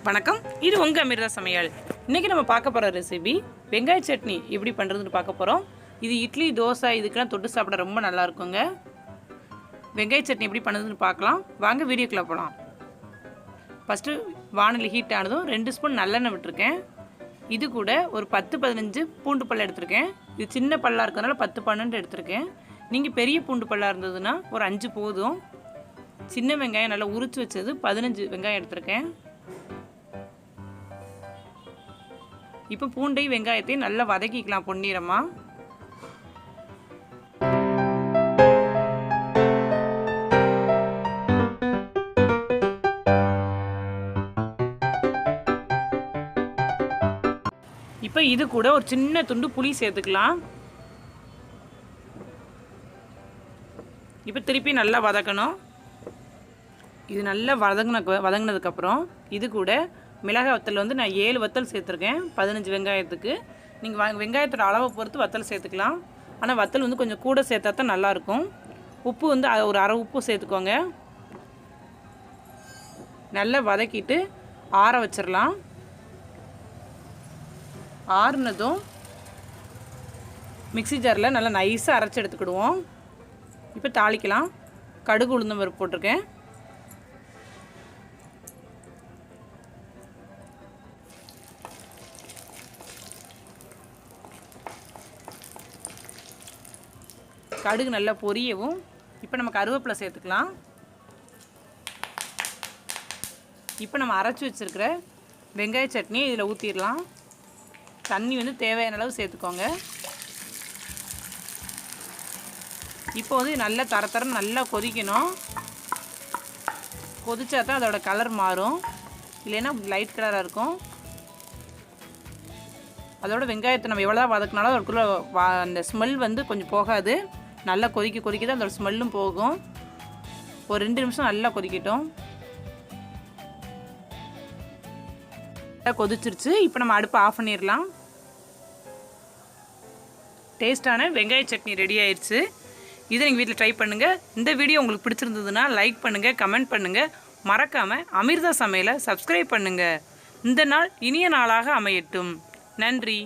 வணக்கம், இது உங்கள் அமிர்தா சமையல். இன்றைக்கி நம்ம பார்க்க போகிற ரெசிபி வெங்காய சட்னி எப்படி பண்ணுறதுன்னு பார்க்க போகிறோம். இது இட்லி, தோசை இதுக்கெல்லாம் தொட்டு சாப்பிட ரொம்ப நல்லா இருக்குங்க. வெங்காய சட்னி எப்படி பண்ணுறதுன்னு பார்க்கலாம். வாங்க வீடியோக்குள்ளே போகலாம். ஃபஸ்ட்டு வானொலி ஹீட் ஆனதும் 2 ஸ்பூன் நல்லெண்ணெய் விட்டுருக்கேன். இது கூட ஒரு 10-15 பூண்டு பல்ல எடுத்திருக்கேன். இது சின்ன பல்லாக இருக்கிறதுனால 10-12 எடுத்திருக்கேன். நீங்கள் பெரிய பூண்டு பல்லாக இருந்ததுன்னா ஒரு 5 போதும். சின்ன வெங்காயம் நல்லா உரித்து வச்சது 15 வெங்காயம் எடுத்திருக்கேன். இப்போ பூண்டை வெங்காயத்தையும் நல்லா வதக்கிக்கலாம் பொன்னிறமா. இப்போ இது கூட ஒரு சின்ன துண்டு புளி சேர்த்துக்கலாம். இப்போ திருப்பி நல்லா வதக்கணும். இது நல்லா வதங்கினதுக்கப்புறம் இது கூட மிளகாய் வத்தல் வந்து நான் 7 வத்தல் சேர்த்துருக்கேன் 15 வெங்காயத்துக்கு. நீங்கள் வெங்காயத்தோட அளவை பொறுத்து வத்தல் சேர்த்துக்கலாம். ஆனால் வத்தல் வந்து கொஞ்சம் கூட சேர்த்தா தான் நல்லாயிருக்கும். உப்பு வந்து ஒரு அரை உப்பு சேர்த்துக்கோங்க. நல்லா வதக்கிட்டு ஆற வச்சிடலாம். ஆறுனதும் மிக்ஸி ஜாரில் நல்லா நைஸாக அரைச்சி எடுத்துக்கிடுவோம். இப்போ தாளிக்கலாம். கடுகு உளுந்தம் பருப்பு போட்டிருக்கேன். கடுகு நல்லா பொரியவும் இப்போ நம்ம கருவேப்பிலை சேர்த்துக்கலாம். இப்போ நம்ம அரைச்சி வச்சுருக்கிற வெங்காய சட்னியை இதில் ஊற்றிடலாம். தண்ணி வந்து தேவையான அளவு சேர்த்துக்கோங்க. இப்போ வந்து நல்லா தரத்தரம் நல்லா கொதிக்கணும். கொதிச்சா தான் அதோட கலர் மாறும், இல்லைன்னா லைட் கலராக இருக்கும். அதோட வெங்காயத்தை நம்ம எவ்வளோ தான் வதக்கினாலும் அதுக்குள்ளே அந்த ஸ்மெல் வந்து கொஞ்சம் போகாது. நல்லா கொதிக்க தான் அதோட ஸ்மெல்லும் போகும். ஒரு 2 நிமிஷம் நல்லா கொதிக்கட்டும். நல்லா கொதிச்சிருச்சு. இப்போ நம்ம அடுப்பை ஆஃப் பண்ணிடலாம். டேஸ்டான வெங்காய சட்னி ரெடி ஆயிடுச்சு. இதை நீங்கள் வீட்டில் ட்ரை பண்ணுங்கள். இந்த வீடியோ உங்களுக்கு பிடிச்சிருந்ததுன்னா லைக் பண்ணுங்கள், கமெண்ட் பண்ணுங்கள். மறக்காமல் அமிர்தா சமையலை சப்ஸ்கிரைப் பண்ணுங்கள். இந்த நாள் இனிய நாளாக அமையட்டும். நன்றி.